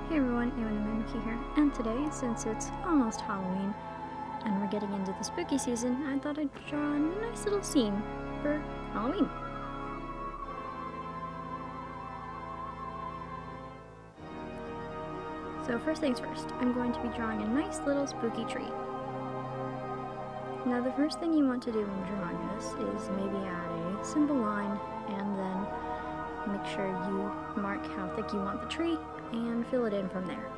Hey everyone, Mimiki here, and today, since it's almost Halloween, and we're getting into the spooky season, I thought I'd draw a nice little scene for Halloween. So first things first, I'm going to be drawing a nice little spooky tree. Now the first thing you want to do when drawing this is maybe add a simple line, and then make sure you mark how thick you want the tree, and fill it in from there.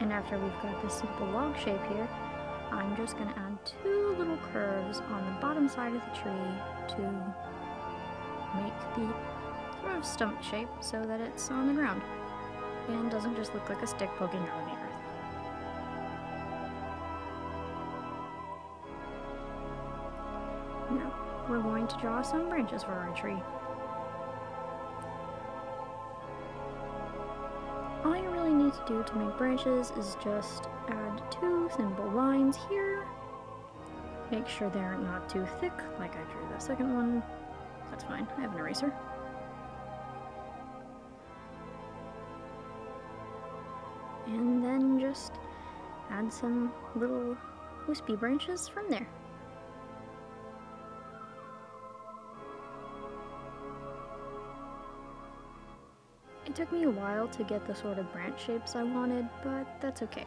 And after we've got this simple log shape here, I'm just going to add two little curves on the bottom side of the tree to make the sort of stump shape so that it's on the ground and doesn't just look like a stick poking out of the earth. Now, we're going to draw some branches for our tree. All you really need to do to make branches is just add two simple lines here. Make sure they're not too thick, like I drew the second one. That's fine, I have an eraser. And then just add some little wispy branches from there. It took me a while to get the sort of branch shapes I wanted, but that's okay.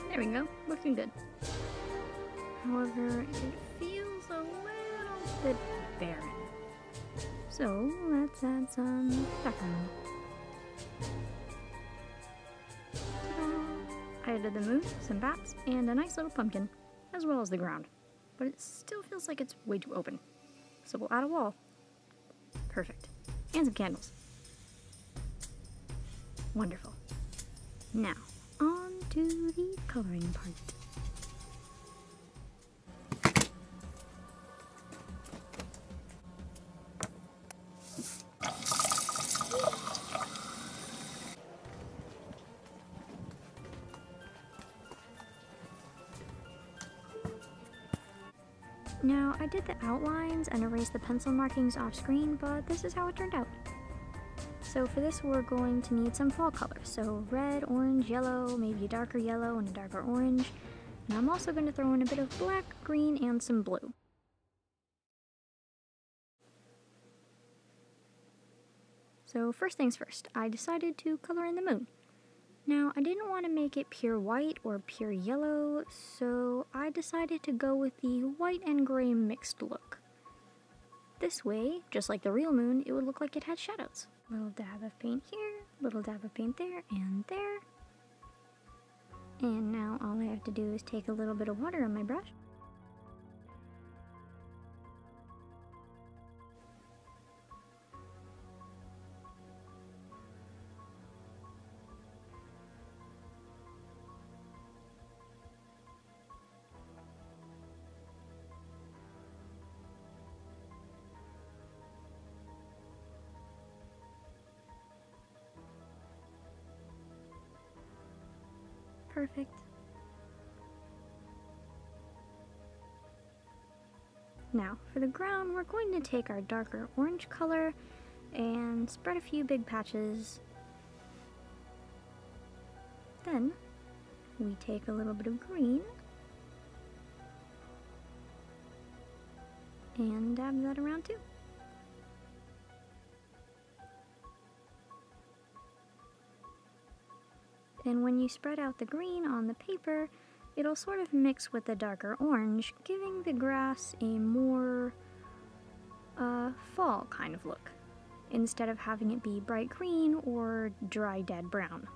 There we go, looking good. However, it feels a little bit barren. So let's add some background. I added the moon, some bats, and a nice little pumpkin, as well as the ground. But it still feels like it's way too open. So we'll add a wall. Perfect. And some candles. Wonderful. Now, on to the coloring part. Now, I did the outlines and erased the pencil markings off screen, but this is how it turned out. So for this we're going to need some fall colors, so red, orange, yellow, maybe a darker yellow and a darker orange, and I'm also going to throw in a bit of black, green, and some blue. So first things first, I decided to color in the moon. Now I didn't want to make it pure white or pure yellow, so I decided to go with the white and gray mixed look. This way, just like the real moon, it would look like it had shadows. Little dab of paint here, little dab of paint there, and there. And now all I have to do is take a little bit of water on my brush. Perfect. Now, for the ground, we're going to take our darker orange color and spread a few big patches. Then, we take a little bit of green and dab that around too. And when you spread out the green on the paper, it'll sort of mix with the darker orange, giving the grass a more fall kind of look, instead of having it be bright green or dry dead brown.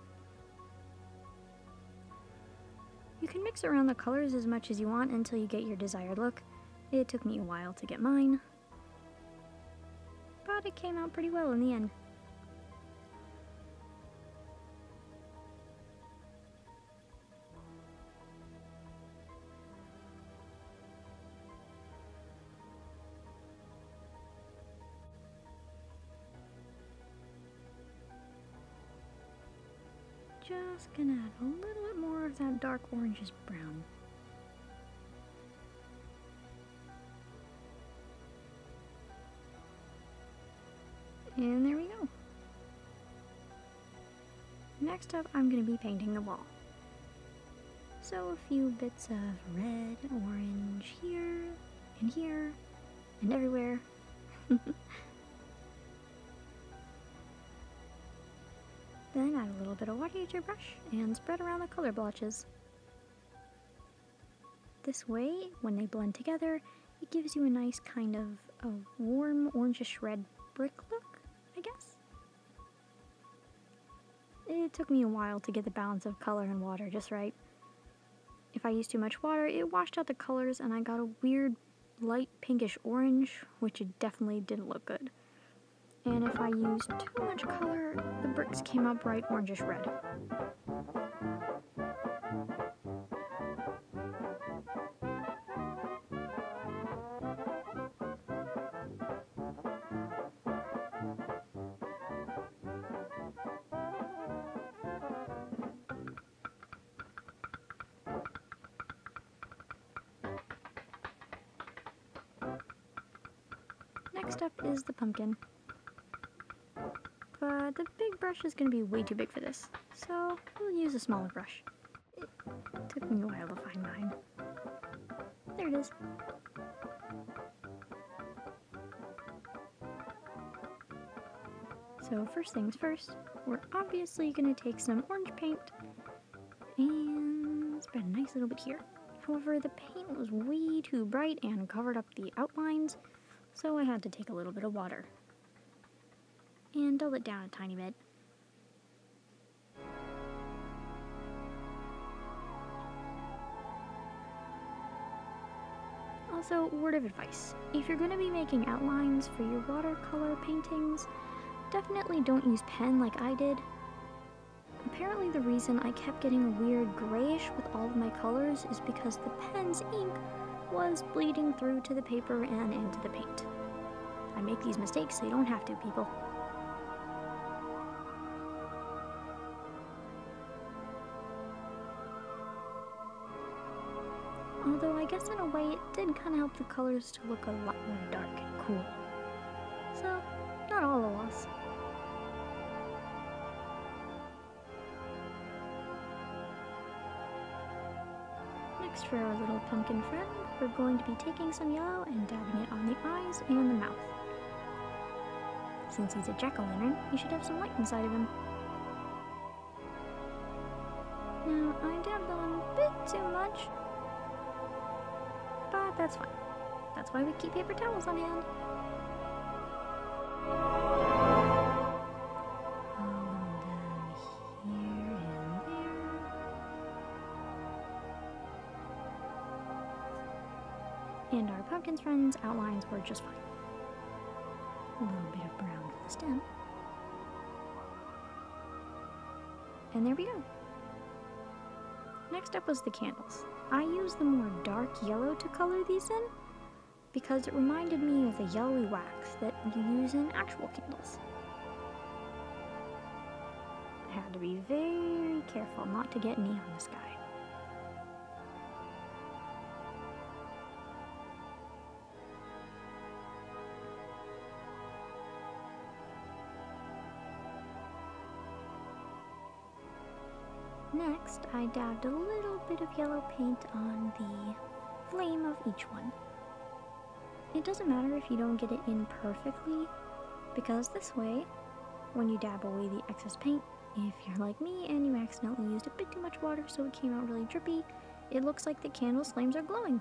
You can mix around the colors as much as you want until you get your desired look. It took me a while to get mine, but it came out pretty well in the end. Just gonna add a little bit more of that dark orangish brown. And there we go. Next up, I'm going to be painting the wall. So a few bits of red, orange here, and everywhere. Then add a little bit of water to your brush and spread around the color blotches. This way, when they blend together, it gives you a nice kind of a warm orangish red brick look, I guess. It took me a while to get the balance of color and water just right. If I used too much water, it washed out the colors and I got a weird light pinkish orange, which definitely didn't look good. And if I used too much color, the bricks came out bright orangish red. Next up is the pumpkin. But the big brush is going to be way too big for this, so we'll use a smaller brush. It took me a while to find mine. There it is. So first things first, we're obviously going to take some orange paint and spread a nice little bit here. However, the paint was way too bright and covered up the outlines, so I had to take a little bit of water and dull it down a tiny bit. Also, word of advice, if you're going to be making outlines for your watercolor paintings, definitely don't use pen like I did. Apparently the reason I kept getting a weird grayish with all of my colors is because the pen's ink was bleeding through to the paper and into the paint. I make these mistakes so you don't have to, people. Although I guess in a way it did kind of help the colors to look a lot more dark and cool. So, not all a loss. Next for our little pumpkin friend, we're going to be taking some yellow and dabbing it on the eyes and the mouth. Since he's a jack-o'-lantern, he should have some light inside of him. Now, I dabbed on a bit too much, but that's fine. That's why we keep paper towels on hand. Here and there. And our pumpkin's friends' outlines were just fine. A little bit of brown for the stem. And there we go. Next up was the candles. I used the more dark yellow to color these in because it reminded me of the yellowy wax that you use in actual candles. I had to be very careful not to get any on the sky. Next, I dabbed a little bit of yellow paint on the flame of each one. It doesn't matter if you don't get it in perfectly, because this way, when you dab away the excess paint, if you're like me and you accidentally used a bit too much water so it came out really drippy, it looks like the candle's flames are glowing.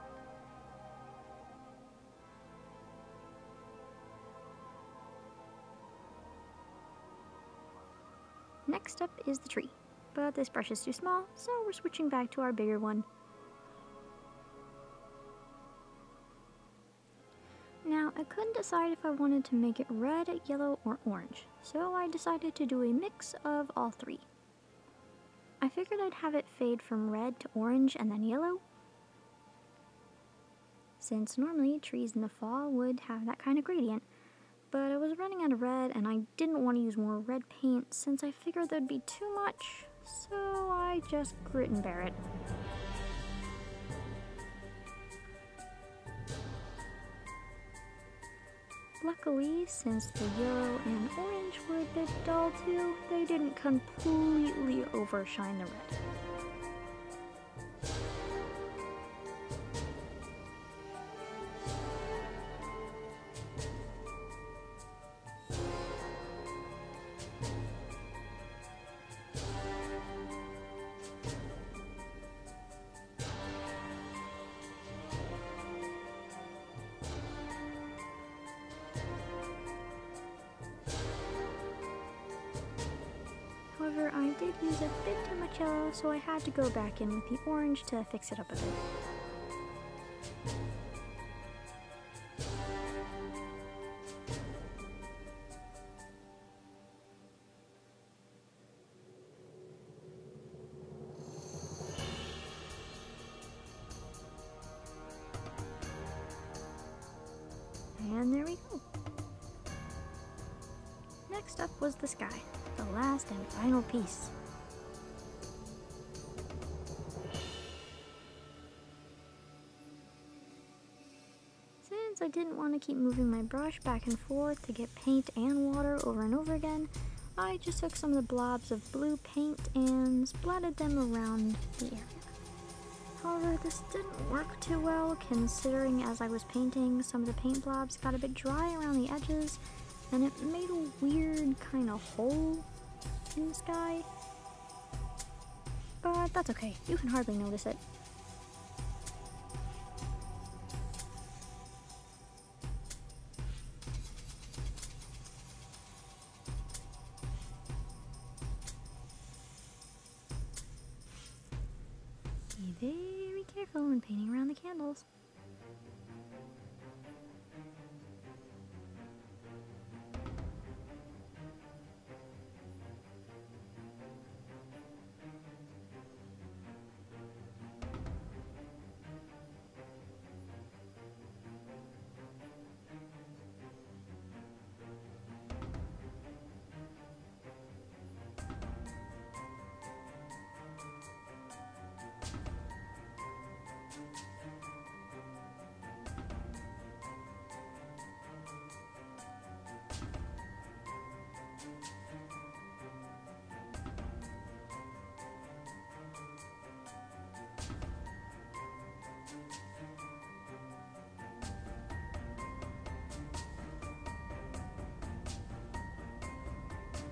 Next up is the tree, but this brush is too small, so we're switching back to our bigger one. Now, I couldn't decide if I wanted to make it red, yellow, or orange, so I decided to do a mix of all three. I figured I'd have it fade from red to orange and then yellow, since normally trees in the fall would have that kind of gradient, but I was running out of red and I didn't want to use more red paint since I figured there'd be too much, so I just grit and bear it. Luckily, since the yellow and orange were a bit dull too, they didn't completely overshine the red. However, I did use a bit too much yellow, so I had to go back in with the orange to fix it up a bit. And there we go. Next up was the sky, the last and final piece. Since I didn't want to keep moving my brush back and forth to get paint and water over and over again, I just took some of the blobs of blue paint and splattered them around the area. However, this didn't work too well, considering as I was painting, some of the paint blobs got a bit dry around the edges, and it made a weird kind of hole in the sky. But that's okay, you can hardly notice it. Be very careful when painting around the candles.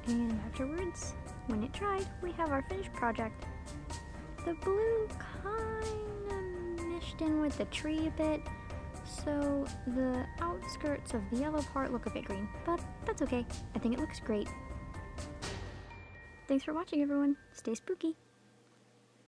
And afterwards, when it dried, we have our finished project. The blue kinda meshed in with the tree a bit, so the outskirts of the yellow part look a bit green, but that's okay. I think it looks great. Thanks for watching, everyone. Stay spooky.